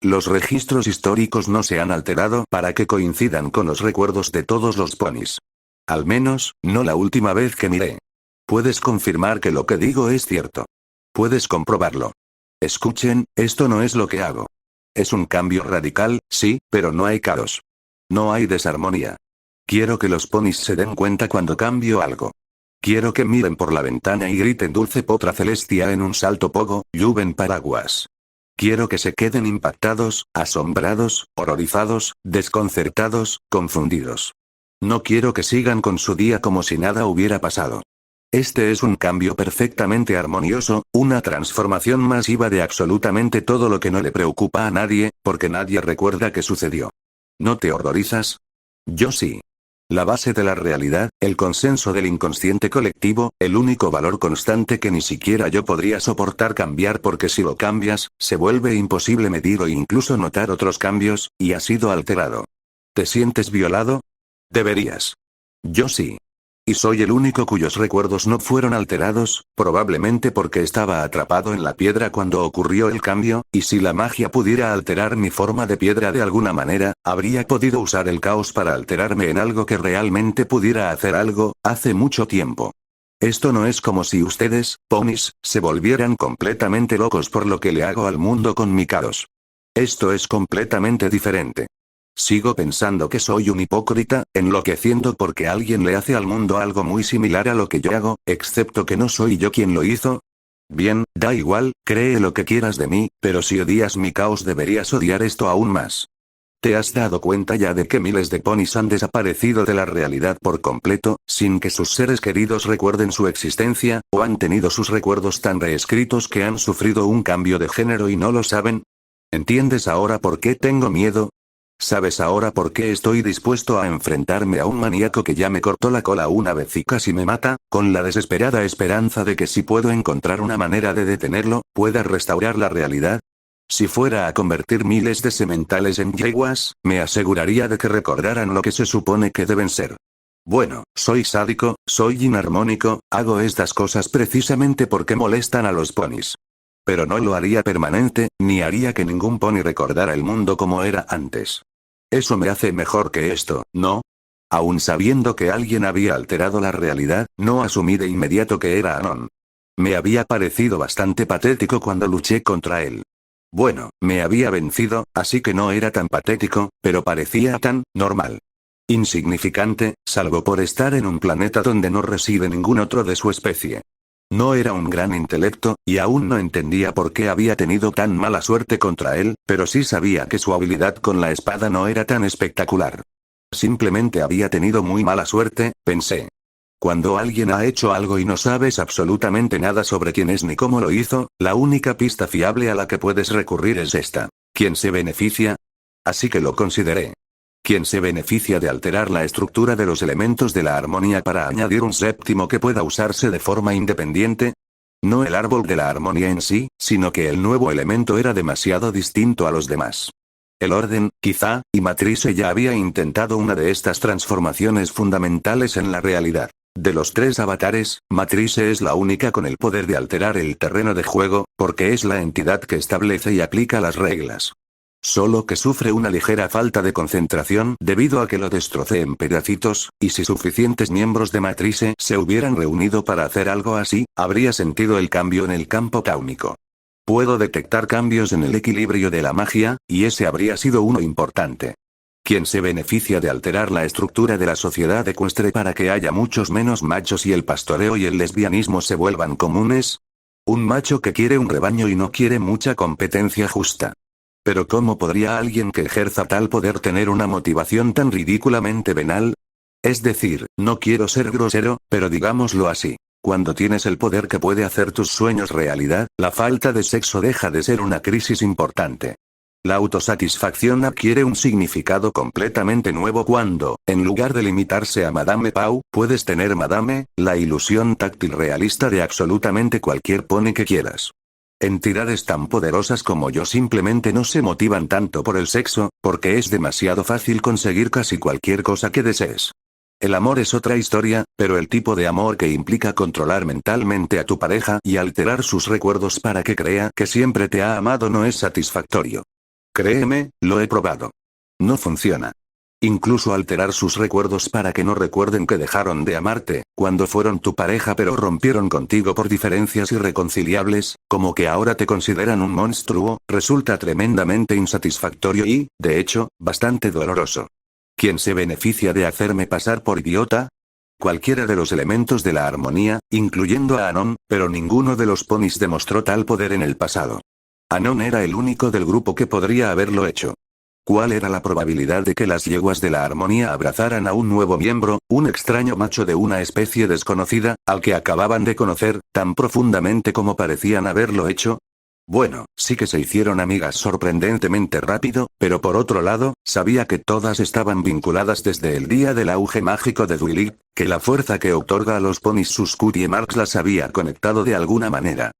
Los registros históricos no se han alterado para que coincidan con los recuerdos de todos los ponis. Al menos, no la última vez que miré. Puedes confirmar que lo que digo es cierto. Puedes comprobarlo. Escuchen, esto no es lo que hago. Es un cambio radical, sí, pero no hay caos. No hay desarmonía. Quiero que los ponis se den cuenta cuando cambio algo. Quiero que miren por la ventana y griten dulce potra celestia en un salto pogo, lluven paraguas. Quiero que se queden impactados, asombrados, horrorizados, desconcertados, confundidos. No quiero que sigan con su día como si nada hubiera pasado. Este es un cambio perfectamente armonioso, una transformación masiva de absolutamente todo lo que no le preocupa a nadie, porque nadie recuerda que sucedió. ¿No te horrorizas? Yo sí. La base de la realidad, el consenso del inconsciente colectivo, el único valor constante que ni siquiera yo podría soportar cambiar porque si lo cambias, se vuelve imposible medir o incluso notar otros cambios, y ha sido alterado. ¿Te sientes violado? Deberías. Yo sí. Y soy el único cuyos recuerdos no fueron alterados, probablemente porque estaba atrapado en la piedra cuando ocurrió el cambio, y si la magia pudiera alterar mi forma de piedra de alguna manera, habría podido usar el caos para alterarme en algo que realmente pudiera hacer algo, hace mucho tiempo. Esto no es como si ustedes, ponis, se volvieran completamente locos por lo que le hago al mundo con mi caos. Esto es completamente diferente. Sigo pensando que soy un hipócrita, enloqueciendo porque alguien le hace al mundo algo muy similar a lo que yo hago, excepto que no soy yo quien lo hizo. Bien, da igual, cree lo que quieras de mí, pero si odias mi caos deberías odiar esto aún más. ¿Te has dado cuenta ya de que miles de ponis han desaparecido de la realidad por completo, sin que sus seres queridos recuerden su existencia, o han tenido sus recuerdos tan reescritos que han sufrido un cambio de género y no lo saben? ¿Entiendes ahora por qué tengo miedo? ¿Sabes ahora por qué estoy dispuesto a enfrentarme a un maníaco que ya me cortó la cola una vez y casi me mata, con la desesperada esperanza de que si puedo encontrar una manera de detenerlo, pueda restaurar la realidad? Si fuera a convertir miles de sementales en yeguas, me aseguraría de que recordaran lo que se supone que deben ser. Bueno, soy sádico, soy inarmónico, hago estas cosas precisamente porque molestan a los ponis. Pero no lo haría permanente, ni haría que ningún pony recordara el mundo como era antes. Eso me hace mejor que esto, ¿no? Aún sabiendo que alguien había alterado la realidad, no asumí de inmediato que era Anon. Me había parecido bastante patético cuando luché contra él. Bueno, me había vencido, así que no era tan patético, pero parecía tan normal. Insignificante, salvo por estar en un planeta donde no reside ningún otro de su especie. No era un gran intelecto, y aún no entendía por qué había tenido tan mala suerte contra él, pero sí sabía que su habilidad con la espada no era tan espectacular. Simplemente había tenido muy mala suerte, pensé. Cuando alguien ha hecho algo y no sabes absolutamente nada sobre quién es ni cómo lo hizo, la única pista fiable a la que puedes recurrir es esta. ¿Quién se beneficia? Así que lo consideré. ¿Quién se beneficia de alterar la estructura de los elementos de la armonía para añadir un séptimo que pueda usarse de forma independiente? No el árbol de la armonía en sí, sino que el nuevo elemento era demasiado distinto a los demás. El orden, quizá, y Matrice ya había intentado una de estas transformaciones fundamentales en la realidad. De los tres avatares, Matrice es la única con el poder de alterar el terreno de juego, porque es la entidad que establece y aplica las reglas. Solo que sufre una ligera falta de concentración debido a que lo destrocé en pedacitos, y si suficientes miembros de Matrice se hubieran reunido para hacer algo así, habría sentido el cambio en el campo táunico. Puedo detectar cambios en el equilibrio de la magia, y ese habría sido uno importante. ¿Quién se beneficia de alterar la estructura de la sociedad ecuestre para que haya muchos menos machos y el pastoreo y el lesbianismo se vuelvan comunes? Un macho que quiere un rebaño y no quiere mucha competencia justa. Pero ¿cómo podría alguien que ejerza tal poder tener una motivación tan ridículamente venal? Es decir, no quiero ser grosero, pero digámoslo así. Cuando tienes el poder que puede hacer tus sueños realidad, la falta de sexo deja de ser una crisis importante. La autosatisfacción adquiere un significado completamente nuevo cuando, en lugar de limitarse a Madame Pau, puedes tener Madame, la ilusión táctil realista de absolutamente cualquier pony que quieras. Entidades tan poderosas como yo simplemente no se motivan tanto por el sexo, porque es demasiado fácil conseguir casi cualquier cosa que desees. El amor es otra historia, pero el tipo de amor que implica controlar mentalmente a tu pareja y alterar sus recuerdos para que crea que siempre te ha amado no es satisfactorio. Créeme, lo he probado. No funciona. Incluso alterar sus recuerdos para que no recuerden que dejaron de amarte, cuando fueron tu pareja pero rompieron contigo por diferencias irreconciliables, como que ahora te consideran un monstruo, resulta tremendamente insatisfactorio y, de hecho, bastante doloroso. ¿Quién se beneficia de hacerme pasar por idiota? Cualquiera de los elementos de la armonía, incluyendo a Anon, pero ninguno de los ponis demostró tal poder en el pasado. Anon era el único del grupo que podría haberlo hecho. ¿Cuál era la probabilidad de que las yeguas de la armonía abrazaran a un nuevo miembro, un extraño macho de una especie desconocida, al que acababan de conocer, tan profundamente como parecían haberlo hecho? Bueno, sí que se hicieron amigas sorprendentemente rápido, pero por otro lado, sabía que todas estaban vinculadas desde el día del auge mágico de Dwilit, que la fuerza que otorga a los ponis sus cutie marks las había conectado de alguna manera.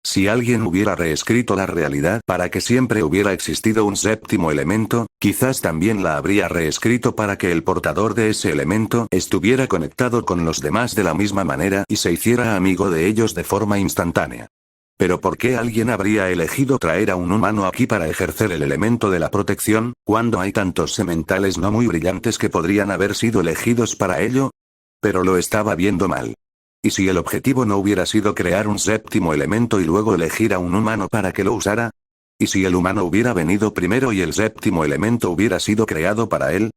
Si alguien hubiera reescrito la realidad para que siempre hubiera existido un séptimo elemento, quizás también la habría reescrito para que el portador de ese elemento estuviera conectado con los demás de la misma manera y se hiciera amigo de ellos de forma instantánea. Pero ¿por qué alguien habría elegido traer a un humano aquí para ejercer el elemento de la protección, cuando hay tantos sementales no muy brillantes que podrían haber sido elegidos para ello? Pero lo estaba viendo mal. ¿Y si el objetivo no hubiera sido crear un séptimo elemento y luego elegir a un humano para que lo usara? ¿Y si el humano hubiera venido primero y el séptimo elemento hubiera sido creado para él?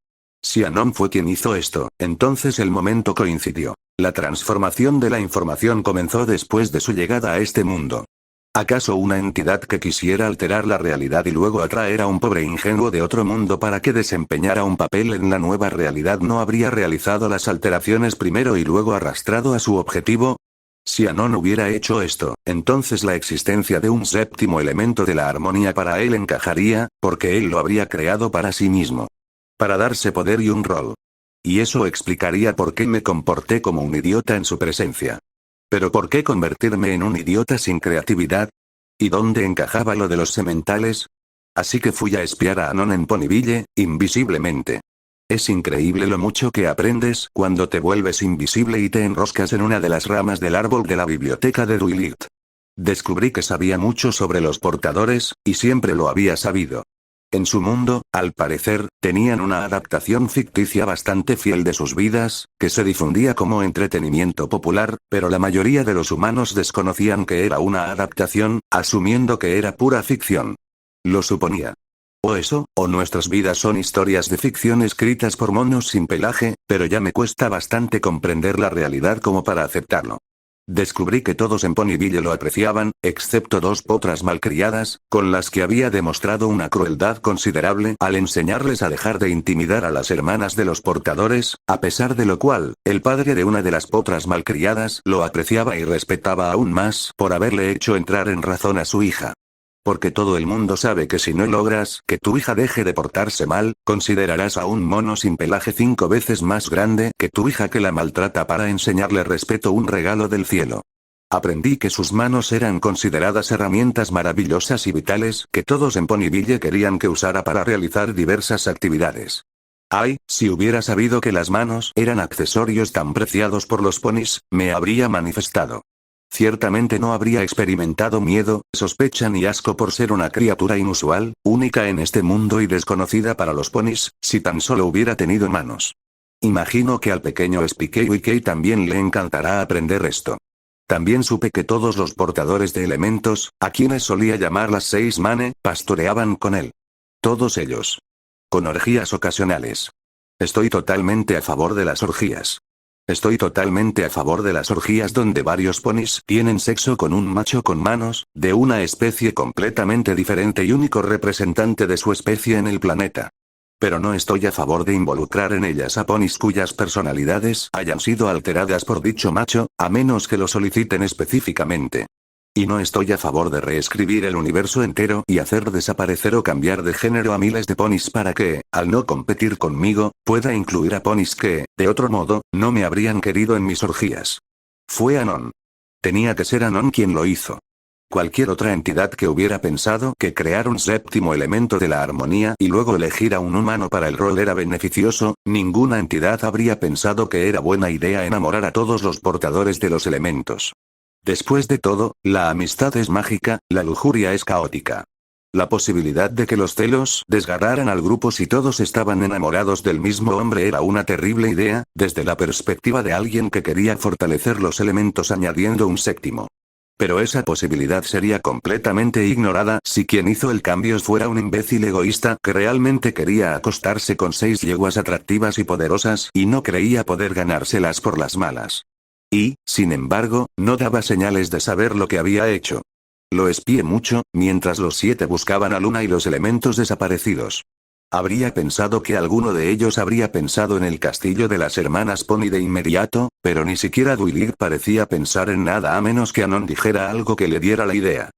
Si Anon fue quien hizo esto, entonces el momento coincidió. La transformación de la información comenzó después de su llegada a este mundo. ¿Acaso una entidad que quisiera alterar la realidad y luego atraer a un pobre ingenuo de otro mundo para que desempeñara un papel en la nueva realidad no habría realizado las alteraciones primero y luego arrastrado a su objetivo? Si Anon hubiera hecho esto, entonces la existencia de un séptimo elemento de la armonía para él encajaría, porque él lo habría creado para sí mismo. Para darse poder y un rol. Y eso explicaría por qué me comporté como un idiota en su presencia. ¿Pero por qué convertirme en un idiota sin creatividad? ¿Y dónde encajaba lo de los sementales? Así que fui a espiar a Anon en Ponyville, invisiblemente. Es increíble lo mucho que aprendes cuando te vuelves invisible y te enroscas en una de las ramas del árbol de la biblioteca de Duilit. Descubrí que sabía mucho sobre los portadores, y siempre lo había sabido. En su mundo, al parecer, tenían una adaptación ficticia bastante fiel de sus vidas, que se difundía como entretenimiento popular, pero la mayoría de los humanos desconocían que era una adaptación, asumiendo que era pura ficción. Lo suponía. O eso, o nuestras vidas son historias de ficción escritas por monos sin pelaje, pero ya me cuesta bastante comprender la realidad como para aceptarlo. Descubrí que todos en Ponyville lo apreciaban, excepto dos potras malcriadas, con las que había demostrado una crueldad considerable al enseñarles a dejar de intimidar a las hermanas de los portadores, a pesar de lo cual, el padre de una de las potras malcriadas lo apreciaba y respetaba aún más por haberle hecho entrar en razón a su hija. Porque todo el mundo sabe que si no logras que tu hija deje de portarse mal, considerarás a un mono sin pelaje 5 veces más grande que tu hija que la maltrata para enseñarle respeto, un regalo del cielo. Aprendí que sus manos eran consideradas herramientas maravillosas y vitales que todos en Ponyville querían que usara para realizar diversas actividades. Ay, si hubiera sabido que las manos eran accesorios tan preciados por los ponis, me habría manifestado. Ciertamente no habría experimentado miedo, sospecha ni asco por ser una criatura inusual, única en este mundo y desconocida para los ponis, si tan solo hubiera tenido manos. Imagino que al pequeño Spikey también le encantará aprender esto. También supe que todos los portadores de elementos, a quienes solía llamar las 6 mane, pastoreaban con él. Todos ellos. Con orgías ocasionales. Estoy totalmente a favor de las orgías. Estoy totalmente a favor de las orgías donde varios ponis tienen sexo con un macho con manos, de una especie completamente diferente y único representante de su especie en el planeta. Pero no estoy a favor de involucrar en ellas a ponis cuyas personalidades hayan sido alteradas por dicho macho, a menos que lo soliciten específicamente. Y no estoy a favor de reescribir el universo entero y hacer desaparecer o cambiar de género a miles de ponis para que, al no competir conmigo, pueda incluir a ponis que, de otro modo, no me habrían querido en mis orgías. Fue Anon. Tenía que ser Anon quien lo hizo. Cualquier otra entidad que hubiera pensado que crear un séptimo elemento de la armonía y luego elegir a un humano para el rol era beneficioso, ninguna entidad habría pensado que era buena idea enamorar a todos los portadores de los elementos. Después de todo, la amistad es mágica, la lujuria es caótica. La posibilidad de que los celos desgarraran al grupo si todos estaban enamorados del mismo hombre era una terrible idea, desde la perspectiva de alguien que quería fortalecer los elementos añadiendo un séptimo. Pero esa posibilidad sería completamente ignorada si quien hizo el cambio fuera un imbécil egoísta que realmente quería acostarse con 6 yeguas atractivas y poderosas y no creía poder ganárselas por las malas. Y, sin embargo, no daba señales de saber lo que había hecho. Lo espié mucho, mientras los 7 buscaban a Luna y los elementos desaparecidos. Habría pensado que alguno de ellos habría pensado en el castillo de las hermanas Pony de inmediato, pero ni siquiera Duilig parecía pensar en nada a menos que Anon dijera algo que le diera la idea.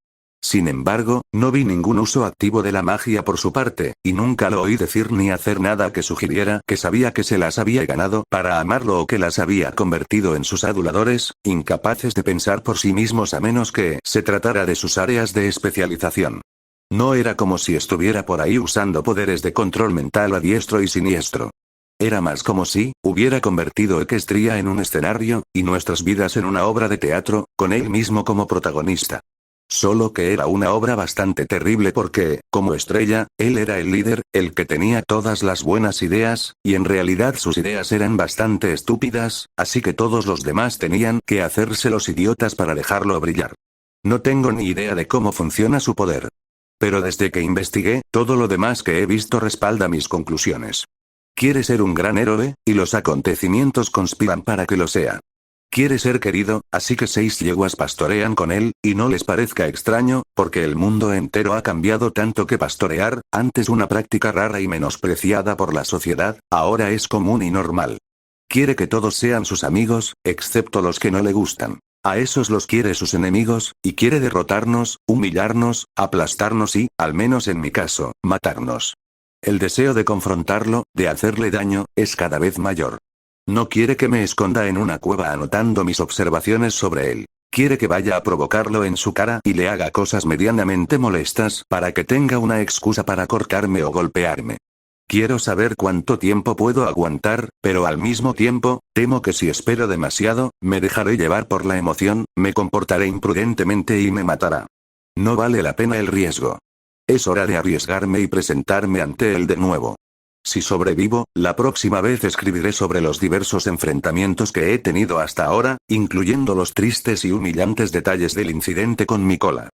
Sin embargo, no vi ningún uso activo de la magia por su parte, y nunca lo oí decir ni hacer nada que sugiriera que sabía que se las había ganado para amarlo o que las había convertido en sus aduladores, incapaces de pensar por sí mismos a menos que se tratara de sus áreas de especialización. No era como si estuviera por ahí usando poderes de control mental a diestro y siniestro. Era más como si hubiera convertido Equestria en un escenario, y nuestras vidas en una obra de teatro, con él mismo como protagonista. Solo que era una obra bastante terrible porque, como estrella, él era el líder, el que tenía todas las buenas ideas, y en realidad sus ideas eran bastante estúpidas, así que todos los demás tenían que hacerse los idiotas para dejarlo brillar. No tengo ni idea de cómo funciona su poder. Pero desde que investigué, todo lo demás que he visto respalda mis conclusiones. Quiere ser un gran héroe, y los acontecimientos conspiran para que lo sea. Quiere ser querido, así que 6 yeguas pastorean con él, y no les parezca extraño, porque el mundo entero ha cambiado tanto que pastorear, antes una práctica rara y menospreciada por la sociedad, ahora es común y normal. Quiere que todos sean sus amigos, excepto los que no le gustan. A esos los quiere sus enemigos, y quiere derrotarnos, humillarnos, aplastarnos y, al menos en mi caso, matarnos. El deseo de confrontarlo, de hacerle daño, es cada vez mayor. No quiere que me esconda en una cueva anotando mis observaciones sobre él. Quiere que vaya a provocarlo en su cara y le haga cosas medianamente molestas para que tenga una excusa para cortarme o golpearme. Quiero saber cuánto tiempo puedo aguantar, pero al mismo tiempo, temo que si espero demasiado, me dejaré llevar por la emoción, me comportaré imprudentemente y me matará. No vale la pena el riesgo. Es hora de arriesgarme y presentarme ante él de nuevo. Si sobrevivo, la próxima vez escribiré sobre los diversos enfrentamientos que he tenido hasta ahora, incluyendo los tristes y humillantes detalles del incidente con mi cola.